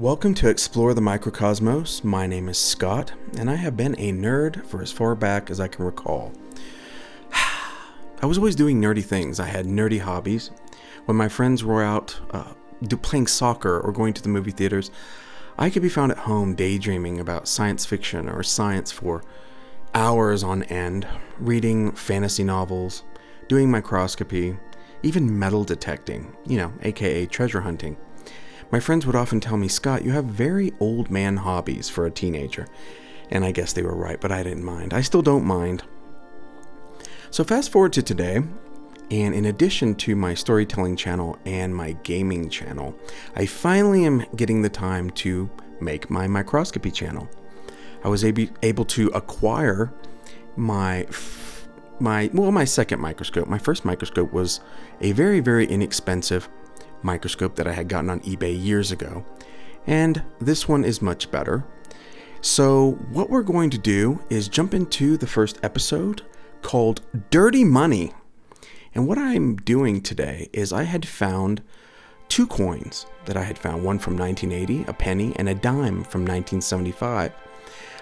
Welcome to Explore the MicroCosmos. My name is Scott, and I have been a nerd for as far back as I can recall. I was always doing nerdy things. I had nerdy hobbies. When my friends were out playing soccer or going to the movie theaters, I could be found at home daydreaming about science fiction or science for hours on end, reading fantasy novels, doing microscopy, even metal detecting, aka treasure hunting. My friends would often tell me, Scott, you have very old man hobbies for a teenager. And I guess they were right, but I didn't mind. I still don't mind. So fast forward to today, and in addition to my storytelling channel and my gaming channel, I finally am getting the time to make my microscopy channel. I was able to acquire my second microscope. My first microscope was a very, very inexpensive microscope that I had gotten on eBay years ago, and this one is much better. So what we're going to do is jump into the first episode called Dirty Money. And what I'm doing today is I had found two coins that I had found, one from 1980, a penny, and a dime from 1975.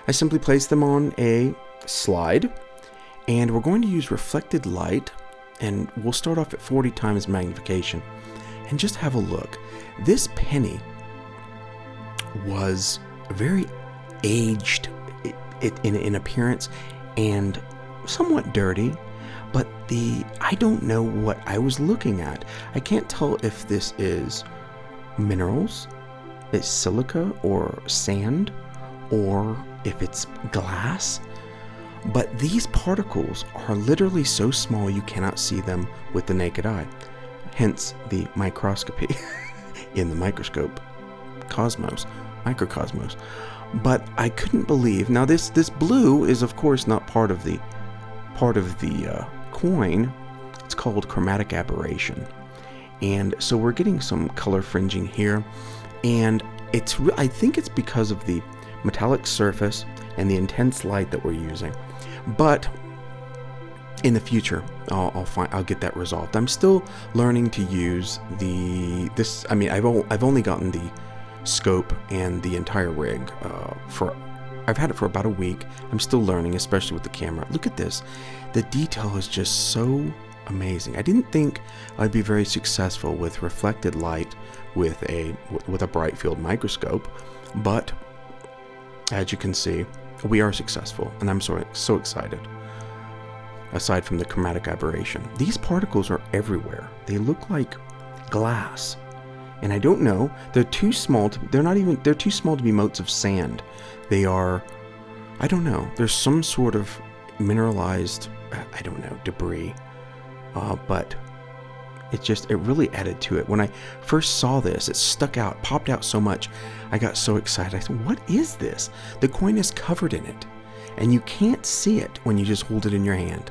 I simply placed them on a slide, and we're going to use reflected light, and we'll start off at 40 times magnification. And just have a look. This penny was very aged in appearance and somewhat dirty, but I don't know what I was looking at. I can't tell if this is minerals, it's silica or sand, or if it's glass. But these particles are literally so small you cannot see them with the naked eye. Hence the microscopy in the microcosmos. But I couldn't believe. Now this blue is of course not part of the coin. It's called chromatic aberration, and so we're getting some color fringing here, and I think it's because of the metallic surface and the intense light that we're using. But in the future, I'll get that resolved. I'm still learning to use I've only gotten the scope and the entire rig I've had it for about a week. I'm still learning, especially with the camera. Look at this. The detail is just so amazing. I didn't think I'd be very successful with reflected light with a bright field microscope, but as you can see, we are successful, and I'm so excited. Aside from the chromatic aberration, these particles are everywhere. They look like glass, and I don't know. They're too small they're too small to be motes of sand. They are, I don't know. There's some sort of mineralized, debris. But it really added to it. When I first saw this, it stuck out, popped out so much. I got so excited. I said, "What is this?" The coin is covered in it, and you can't see it when you just hold it in your hand.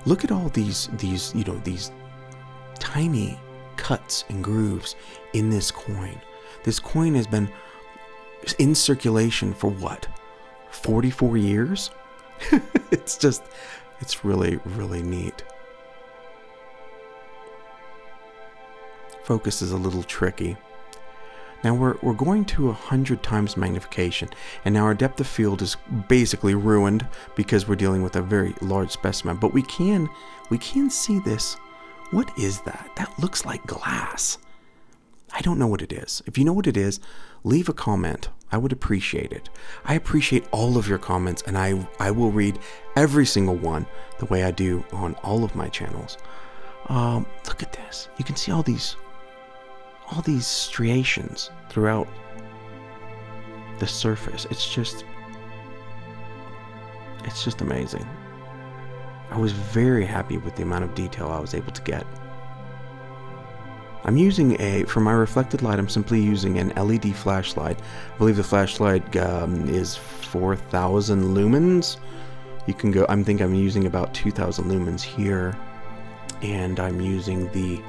Look at all these tiny cuts and grooves in this coin. This coin has been in circulation for 44 years? It's really, really neat. Focus is a little tricky. Now we're going to 100 times magnification, and now our depth of field is basically ruined because we're dealing with a very large specimen. But we can see this. What is that? That looks like glass. I don't know what it is. If you know what it is, leave a comment. I would appreciate it. I appreciate all of your comments, and I will read every single one the way I do on all of my channels. Look at this. You can see all these striations throughout the surface. It's just amazing. I was very happy with the amount of detail I was able to get. I'm using for my reflected light, I'm simply using an LED flashlight. I believe the flashlight is 4,000 lumens. I think I'm using about 2,000 lumens here, and I'm using the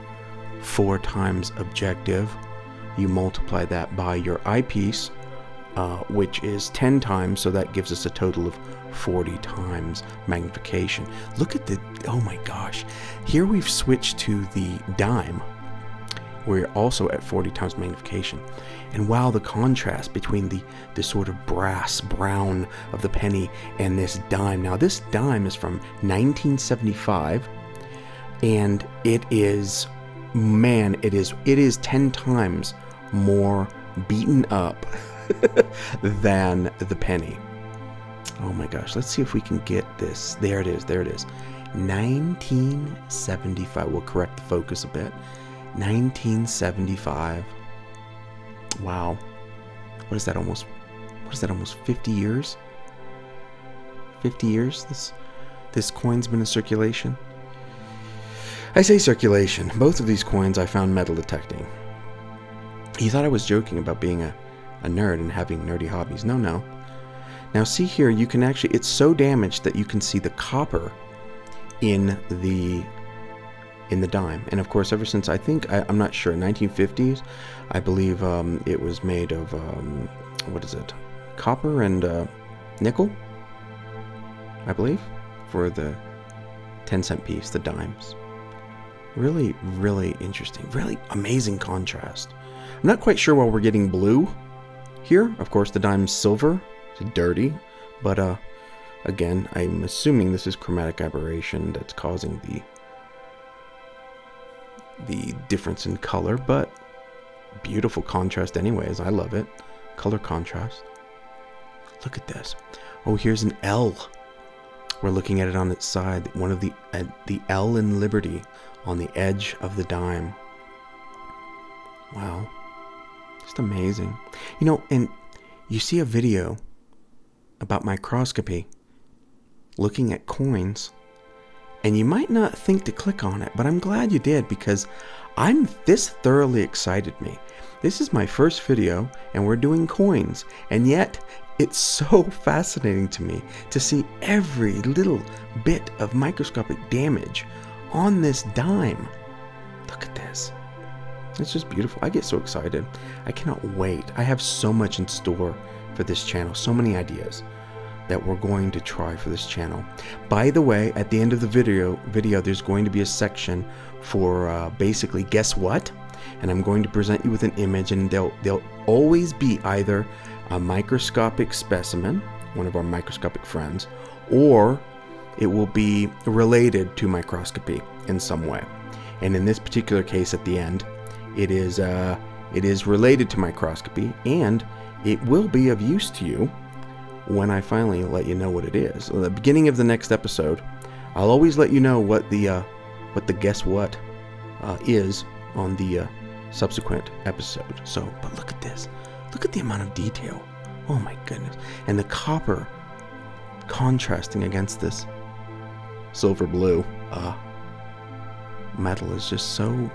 4 times objective. You multiply that by your eyepiece, which is 10 times, so that gives us a total of 40 times magnification. Look at oh my gosh. Here we've switched to the dime, we're also at 40 times magnification. And wow, the contrast between the sort of brass brown of the penny and this dime. Now this dime is from 1975, and it is, man, it is 10 times more beaten up than the penny. Oh my gosh, let's see if we can get this. There it is. 1975. We'll correct the focus a bit. 1975. Wow. What is that, almost 50 years? 50 years this coin's been in circulation? I say circulation. Both of these coins I found metal detecting. You thought I was joking about being a nerd and having nerdy hobbies. No. Now see here, you can actually, it's so damaged that you can see the copper in the dime. And of course, ever since, I think, I'm not sure, 1950s, I believe it was made of, what is it? Copper and nickel, I believe, for the 10-cent piece, the dimes. Really, really interesting. Really amazing contrast. I'm not quite sure why we're getting blue here. Of course, the dime's silver. It's dirty. But again, I'm assuming this is chromatic aberration that's causing the difference in color. But beautiful contrast anyways. I love it. Color contrast. Look at this. Oh, here's an L. We're looking at it on its side. One of the L in Liberty on the edge of the dime. Wow. Just amazing. You know, and you see a video about microscopy looking at coins, and you might not think to click on it, but I'm glad you did, because this thoroughly excited me. This is my first video and we're doing coins, and yet it's so fascinating to me to see every little bit of microscopic damage on this dime. Look at this. It's just beautiful. I get so excited. I cannot wait. I have so much in store for this channel. So many ideas that we're going to try for this channel. By the way, at the end of the video there's going to be a section for basically guess what? And I'm going to present you with an image, and they'll always be either a microscopic specimen, one of our microscopic friends, or it will be related to microscopy in some way. And in this particular case, at the end, it is related to microscopy, and it will be of use to you when I finally let you know what it is. At the beginning of the next episode, I'll always let you know what the guess what is on the subsequent episode. So, but look at this. Look at the amount of detail. Oh my goodness. And the copper contrasting against this silver blue metal is just so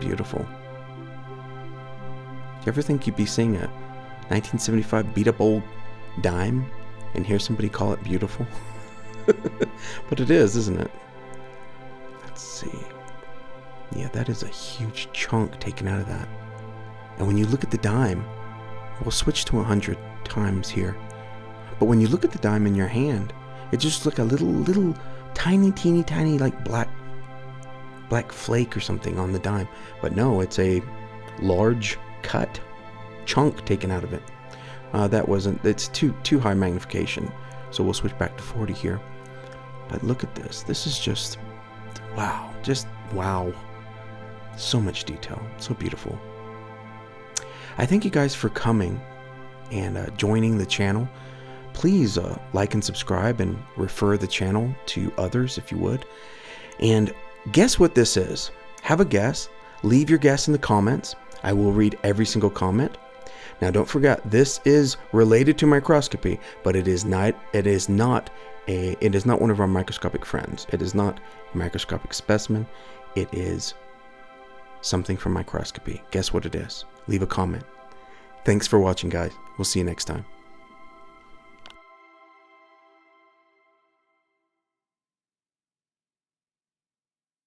beautiful. Do you ever think you'd be seeing a 1975 beat up old dime and hear somebody call it beautiful? But it is, isn't it? Let's see. Yeah, that is a huge chunk taken out of that. And when you look at the dime, we'll switch to 100 times here. But when you look at the dime in your hand, it just looks like a little tiny like black flake or something on the dime. But no, it's a large cut chunk taken out of it. It's too high magnification. So we'll switch back to 40 here. But look at this. This is just wow. Just wow. So much detail. So beautiful. I thank you guys for coming and joining the channel. Please like and subscribe and refer the channel to others if you would. And guess what this is? Have a guess. Leave your guess in the comments. I will read every single comment. Now don't forget, this is related to microscopy, but it is not one of our microscopic friends. It is not a microscopic specimen. It is something from microscopy. Guess what it is? Leave a comment. Thanks for watching, guys. We'll see you next time.